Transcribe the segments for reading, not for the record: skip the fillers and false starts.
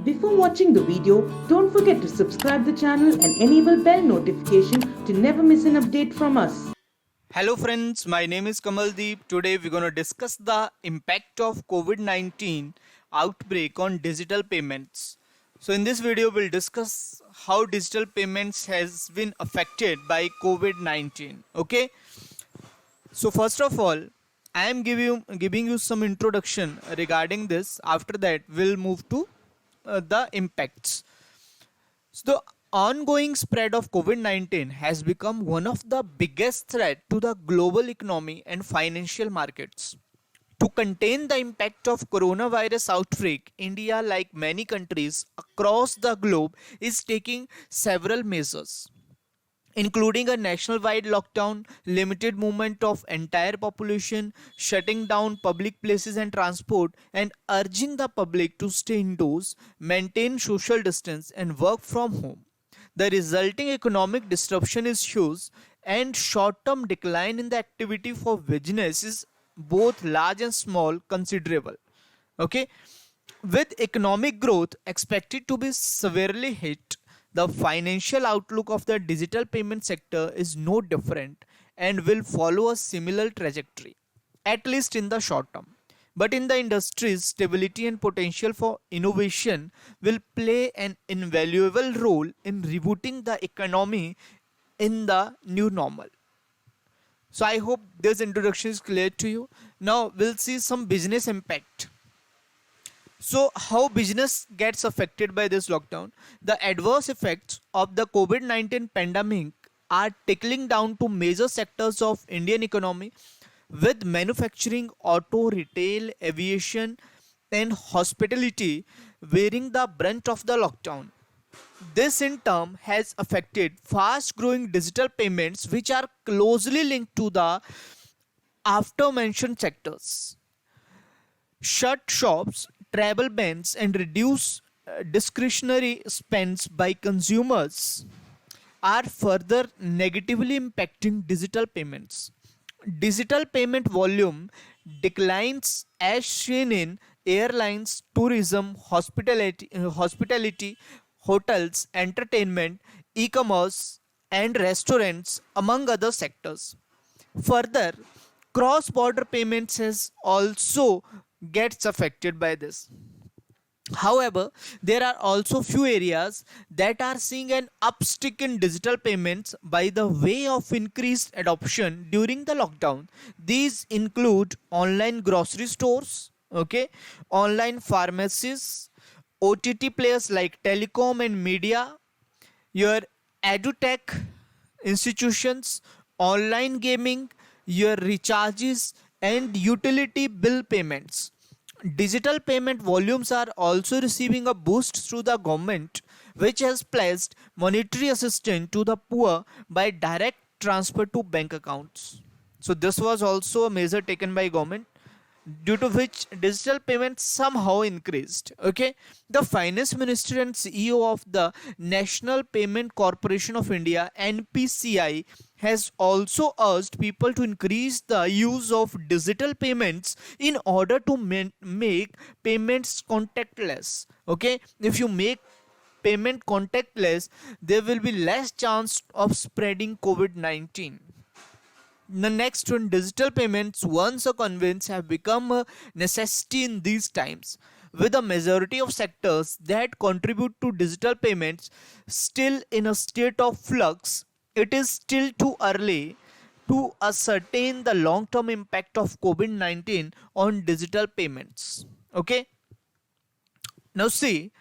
Before watching the video, don't forget to subscribe the channel and enable bell notification to never miss an update from us. Hello friends, my name is Kamaldeep. Today we're going to discuss the impact of COVID-19 outbreak on digital payments. So in this video we'll discuss how digital payments has been affected by COVID-19. Okay? So first of all, I am giving you some introduction regarding this. After that we'll move to the impacts. So the ongoing spread of COVID-19 has become one of the biggest threat to the global economy and financial markets. To contain the impact of coronavirus outbreak, India, like many countries across the globe, is taking several measures, including a national-wide lockdown, limited movement of entire population, shutting down public places and transport, and urging the public to stay indoors, maintain social distance, and work from home. The resulting economic disruption is huge, and short-term decline in the activity for business is both large and small considerable. Okay, with economic growth expected to be severely hit, the financial outlook of the digital payment sector is no different and will follow a similar trajectory, at least in the short term. But in the industry's stability and potential for innovation will play an invaluable role in rebooting the economy in the new normal. So I hope this introduction is clear to you. Now we'll see some business impact. So, how business gets affected by this lockdown? The adverse effects of the COVID-19 pandemic are trickling down to major sectors of Indian economy, with manufacturing, auto, retail, aviation, and hospitality bearing the brunt of the lockdown. This in turn has affected fast growing digital payments, which are closely linked to the after mentioned sectors. Shut shops, travel bans, and reduce discretionary spends by consumers are further negatively impacting digital payments. Digital payment volume declines as seen in airlines, tourism, hospitality, hotels, entertainment, e-commerce, and restaurants, among other sectors. Further, cross-border payments has also gets affected by this. However, there are also few areas that are seeing an upstick in digital payments by the way of increased adoption during the lockdown. These include online grocery stores, okay, online pharmacies, OTT players like telecom and media, your edutech institutions, online gaming, your recharges, and utility bill payments. Digital payment volumes are also receiving a boost through the government, which has pledged monetary assistance to the poor by direct transfer to bank accounts. So this was also a measure taken by government, due to which digital payments somehow increased. Okay, the finance minister and CEO of the National Payment Corporation of India, NPCI, has also urged people to increase the use of digital payments in order to make payments contactless. Okay, if you make payment contactless, there will be less chance of spreading COVID-19. The next one, digital payments, once a convenience, have become a necessity in these times. With a majority of sectors that contribute to digital payments still in a state of flux, it is still too early to ascertain the long term impact of COVID 19 on digital payments. Okay, now see,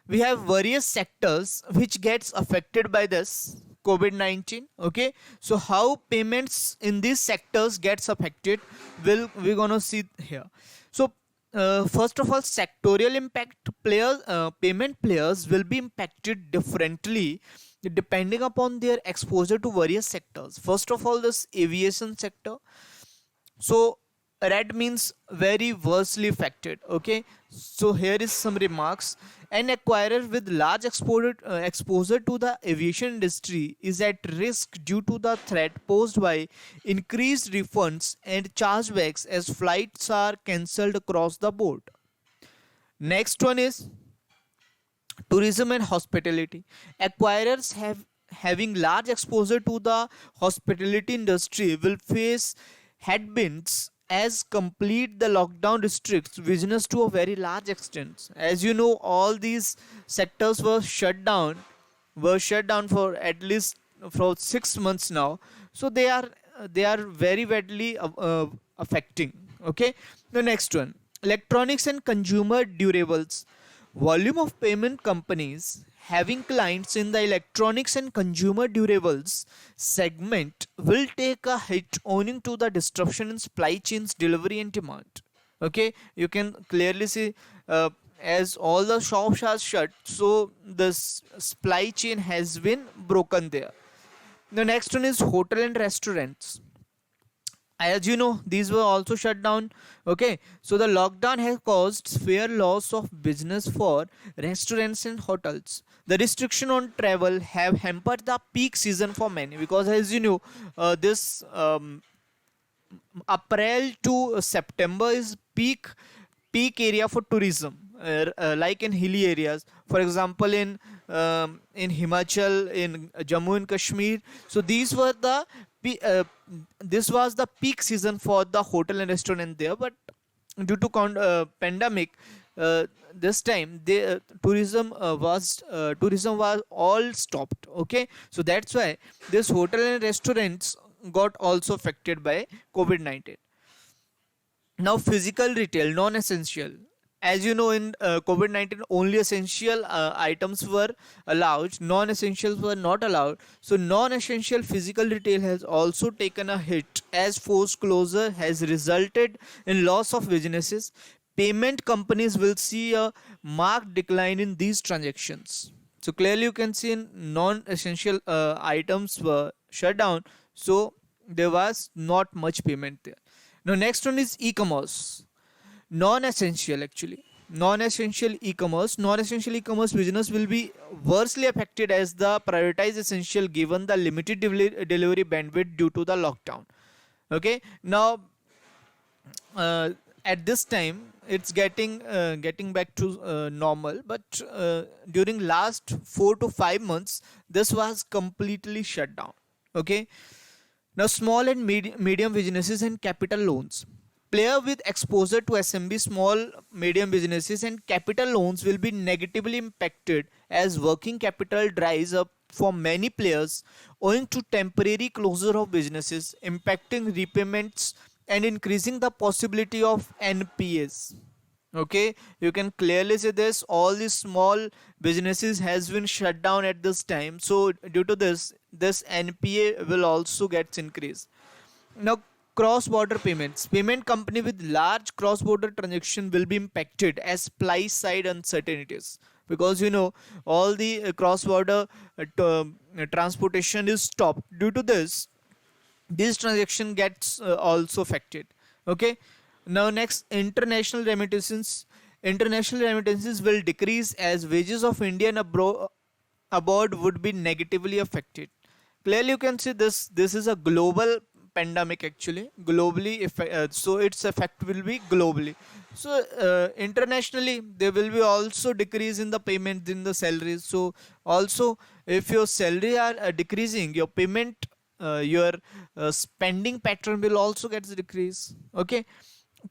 we have various sectors which gets affected by this COVID-19. Okay, so how payments in these sectors gets affected, we're gonna see here. So first of all, sectorial impact, payment players will be impacted differently depending upon their exposure to various sectors. First of all, this aviation sector. So red means very worstly affected. Okay, so here is some remarks. An acquirer with large exposure to the aviation industry is at risk due to the threat posed by increased refunds and chargebacks as flights are cancelled across the board. Next one is Tourism and hospitality. Acquirers having large exposure to the hospitality industry will face headwinds as complete the lockdown restricts business to a very large extent. As you know, all these sectors were shut down for at least for 6 months now, so they are very badly affecting. Okay, the next one, electronics and consumer durables. Volume of payment companies having clients in the electronics and consumer durables segment will take a hit owing to the disruption in supply chains, delivery, and demand. Okay, you can clearly see, as all the shops are shut, so the supply chain has been broken there. The next one is hotel and restaurants. As you know, these were also shut down. Okay, so the lockdown has caused severe loss of business for restaurants and hotels. The restriction on travel have hampered the peak season for many, because as you know, this April to September is peak area for tourism, like in hilly areas. For example, in Himachal, in Jammu and Kashmir. So these were the this was the peak season for the hotel and restaurant there. But due to pandemic, this time the tourism was all stopped. Okay, so that's why this hotel and restaurants got also affected by COVID-19. Now, physical retail, non essential. As you know, in COVID-19, only essential items were allowed, non essentials were not allowed. So, non essential physical retail has also taken a hit, as forced closure has resulted in loss of businesses. Payment companies will see a marked decline in these transactions. So, clearly, you can see in non essential items were shut down. So, there was not much payment there. Now, next one is e-commerce. Non-essential, actually. Non-essential e-commerce business will be worstly affected as the prioritized essential given the limited delivery bandwidth due to the lockdown. Okay. Now, uh, at this time, it's getting back to normal, but during last 4 to 5 months, this was completely shut down. Okay. Now, small and medium businesses and capital loans. Player with exposure to SMB, small, medium businesses, and capital loans will be negatively impacted as working capital dries up for many players owing to temporary closure of businesses, impacting repayments and increasing the possibility of NPAs. Okay, you can clearly see this, all these small businesses has been shut down at this time. So due to this NPA will also get increased. Now, cross border payments. Payment company with large cross border transaction will be impacted as supply side uncertainties, because you know all the cross border transportation is stopped. Due to this transaction gets also affected. Okay, now next, international remittances will decrease as wages of Indian abroad would be negatively affected. Clearly you can see this is a global pandemic, actually globally, so its effect will be globally. So internationally there will be also decrease in the payment in the salaries. So also, if your salary are decreasing, your payment, your spending pattern will also get decrease. Okay,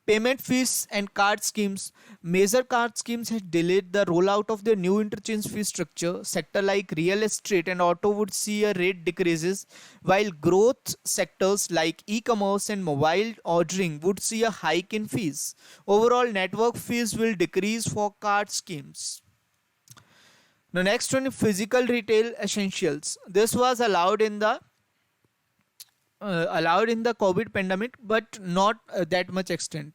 payment fees and card schemes. Major card schemes had delayed the rollout of their new interchange fee structure. Sector like real estate and auto would see a rate decreases, while growth sectors like e-commerce and mobile ordering would see a hike in fees. Overall, network fees will decrease for card schemes. The next one, physical retail essentials. This was allowed in the COVID pandemic, but not that much extent.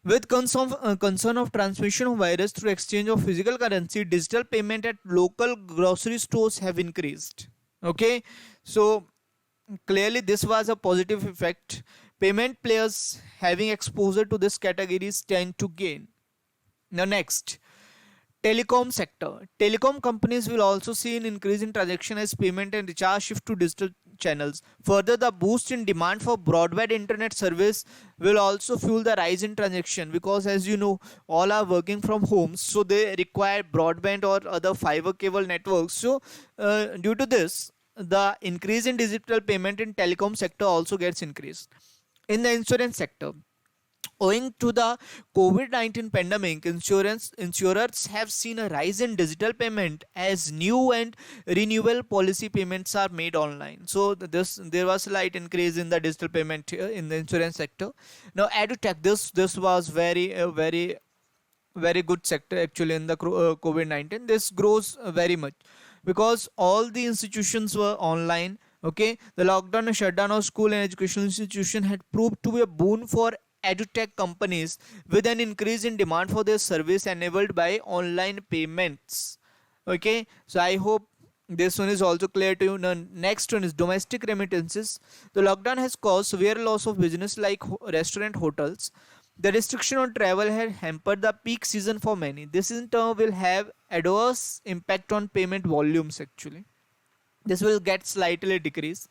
With concern of transmission of virus through exchange of physical currency, digital payment at local grocery stores have increased. Okay, so clearly this was a positive effect. Payment players having exposure to this categories tend to gain. Now next, telecom sector. Telecom companies will also see an increase in transaction as payment and recharge shift to digital channels. Further, the boost in demand for broadband internet service will also fuel the rise in transaction, because as you know, all are working from home, so they require broadband or other fiber cable networks. So due to this, the increase in digital payment in telecom sector also gets increased. In the insurance sector, owing to the COVID-19 pandemic, insurers have seen a rise in digital payment as new and renewal policy payments are made online. So there was slight increase in the digital payment here in the insurance sector. Now, edutech, this was very good sector actually in the COVID-19. This grows very much because all the institutions were online. Okay, the lockdown and shutdown of school and educational institution had proved to be a boon for edutech companies, with an increase in demand for their service enabled by online payments. Okay, so I hope this one is also clear to you. Now, next one is domestic remittances. The lockdown has caused severe loss of business like restaurant, hotels. The restriction on travel had hampered the peak season for many. This in turn will have adverse impact on payment volumes actually. This will get slightly decreased.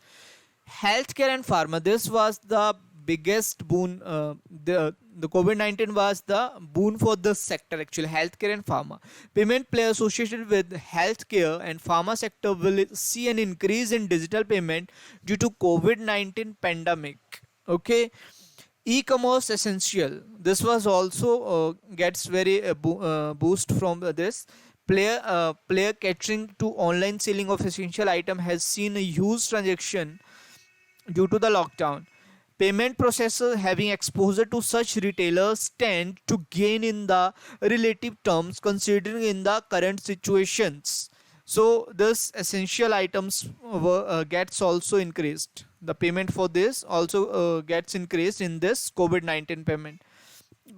Healthcare and pharma, this was the biggest boon. The COVID-19 was the boon for this sector actually, healthcare and pharma. Payment play associated with healthcare and pharma sector will see an increase in digital payment due to COVID-19 pandemic. Okay, e-commerce essential, this was also gets very boost from this. Player catering to online selling of essential item has seen a huge transaction due to the lockdown. Payment processors having exposure to such retailers tend to gain in the relative terms considering in the current situations. So this essential items gets also increased. The payment for this also gets increased in this COVID-19 payment.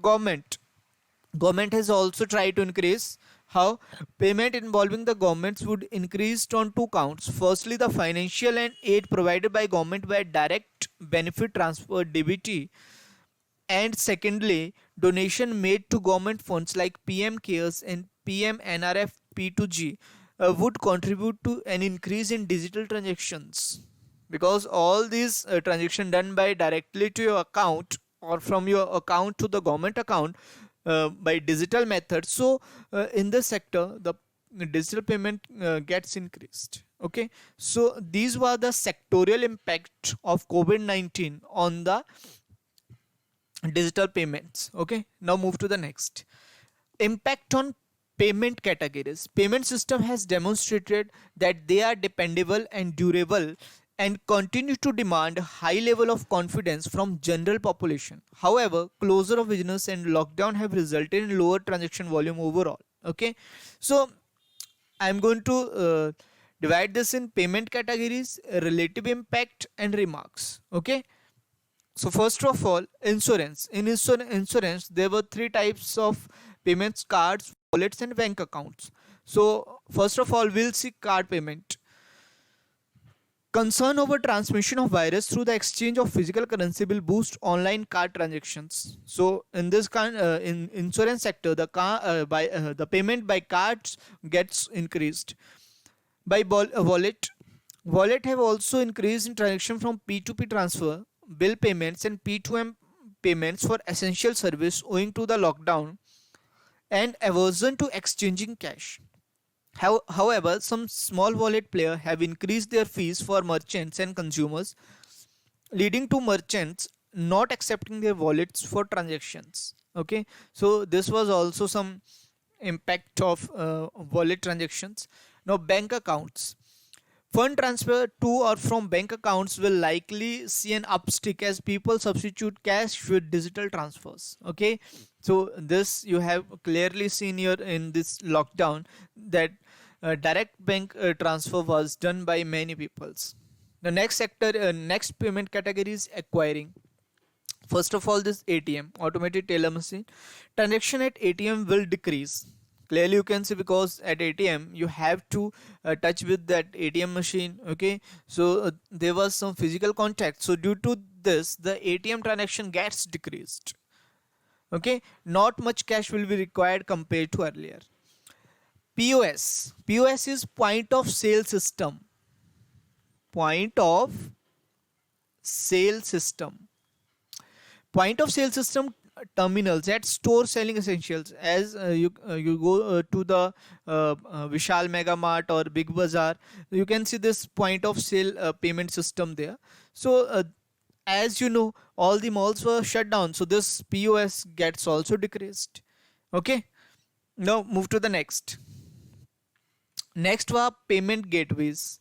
Government has also tried to increase. How? Payment involving the governments would increase on two counts. Firstly, the financial and aid provided by government by direct benefit transfer (DBT), and secondly, donation made to government funds like PM CARES and PM NRF P2G would contribute to an increase in digital transactions, because all these transactions done by directly to your account or from your account to the government account by digital methods. So in this sector, the digital payment gets increased. Okay, so these were the sectorial impact of COVID-19 on the digital payments. Okay, now move to the next. Impact on payment categories. Payment system has demonstrated that they are dependable and durable and continue to demand high level of confidence from general population. However, closure of business and lockdown have resulted in lower transaction volume overall. Okay, so I'm going to divide this in payment categories, relative impact and remarks. Okay, so first of all, insurance. In insurance, there were three types of payments: cards, wallets and bank accounts. So first of all, we'll see card payment. Concern over transmission of virus through the exchange of physical currency will boost online card transactions. So in this in insurance sector, the payment by cards gets increased. By wallet have also increased in transaction from P2P transfer, bill payments and P2M payments for essential service owing to the lockdown and aversion to exchanging cash. However, some small wallet players have increased their fees for merchants and consumers, leading to merchants not accepting their wallets for transactions. Okay, so this was also some impact of wallet transactions. Now, bank accounts. Fund transfer to or from bank accounts will likely see an upstick as people substitute cash with digital transfers. Okay, so this you have clearly seen here in this lockdown that direct bank transfer was done by many peoples. The next sector, next payment category is acquiring. First of all, this ATM, automated teller machine. Transaction at ATM will decrease. Clearly you can see, because at ATM you have to touch with that ATM machine. Okay, so there was some physical contact, so due to this the ATM transaction gets decreased. Okay, not much cash will be required compared to earlier. POS is point of sale system. point of sale system. Point of sale system terminals at store selling essentials. As you go to the Vishal Mega Mart or Big Bazaar, you can see this point of sale payment system there. So as you know, all the malls were shut down, so this POS gets also decreased. Okay, now move to the next. Next were payment gateways.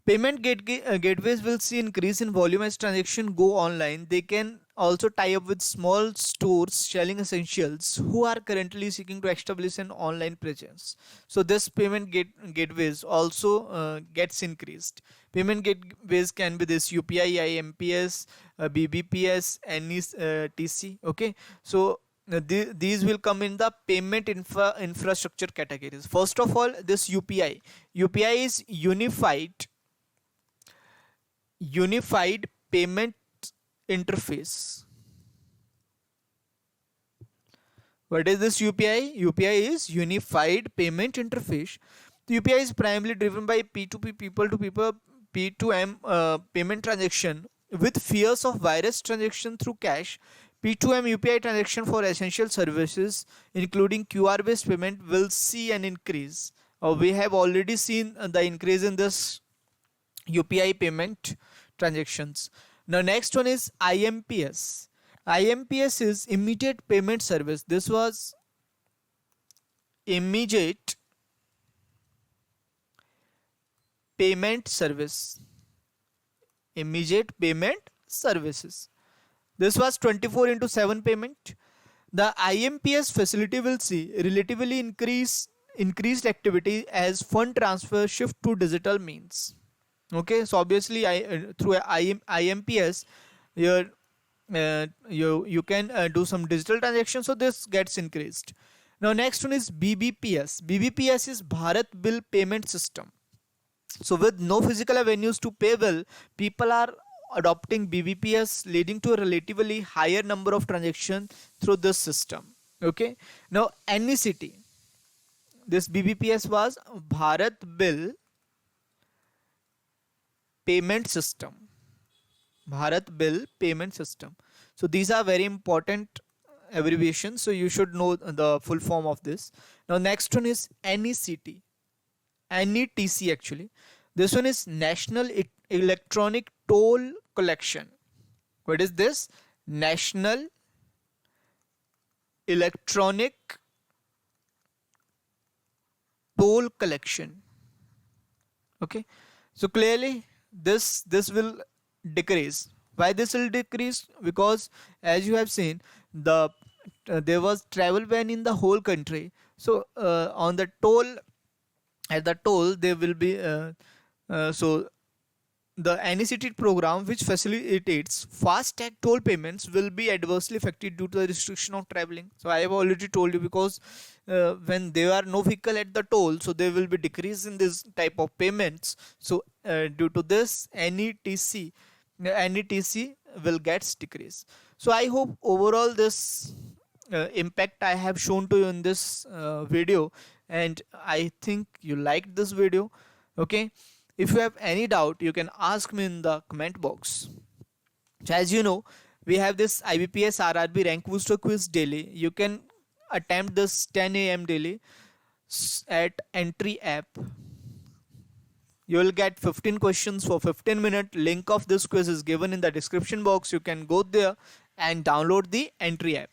Gateways will see increase in volume as transactions go online. They can also tie up with small stores selling essentials who are currently seeking to establish an online presence. So this gateways also gets increased. Payment gateways can be this UPI, IMPS, BBPS, NETC. Okay, so these will come in the payment infrastructure categories. First of all, this UPI. UPI is unified payment interface. What is this UPI? UPI is unified payment interface. The UPI is primarily driven by P2P, people to people, P2M payment transaction with fears of virus transaction through cash. P2M UPI transaction for essential services including QR based payment will see an increase. We have already seen the increase in this UPI payment transactions. Now next one is IMPS. IMPS is immediate payment service. This was immediate payment service. Immediate payment services. This was 24/7 payment. The IMPS facility will see relatively increased activity as fund transfer shift to digital means. Okay, so obviously through IMPS you can do some digital transactions, so this gets increased. Now next one is BBPS. BBPS is Bharat Bill Payment System. So with no physical avenues to pay bill, people are adopting BBPS, leading to a relatively higher number of transactions through this system. Okay, now NECT. This BBPS was Bharat Bill Payment System. Bharat Bill Payment System. So these are very important abbreviations, so you should know the full form of this. Now next one is NECT. NETC actually. This one is National Electronic Toll Collection. What is this? National Electronic Toll Collection. Okay, so clearly this will decrease. Why this will decrease? Because as you have seen, there was travel ban in the whole country. So on the toll, at the toll there will be so the NECT program, which facilitates fast tag toll payments, will be adversely affected due to the restriction of traveling. So I have already told you, because when there are no vehicle at the toll, so there will be decrease in this type of payments. So due to this, NETC will get decrease. So I hope overall this impact I have shown to you in this video, and I think you liked this video. Okay, if you have any doubt, you can ask me in the comment box. So as you know, we have this IBPS RRB rank booster quiz daily. You can attempt this 10 a.m. daily at Entry app. You will get 15 questions for 15 minutes. Link of this quiz is given in the description box. You can go there and download the Entry app.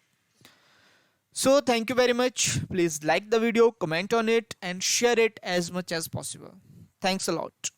So thank you very much. Please like the video, comment on it, and share it as much as possible. Thanks a lot.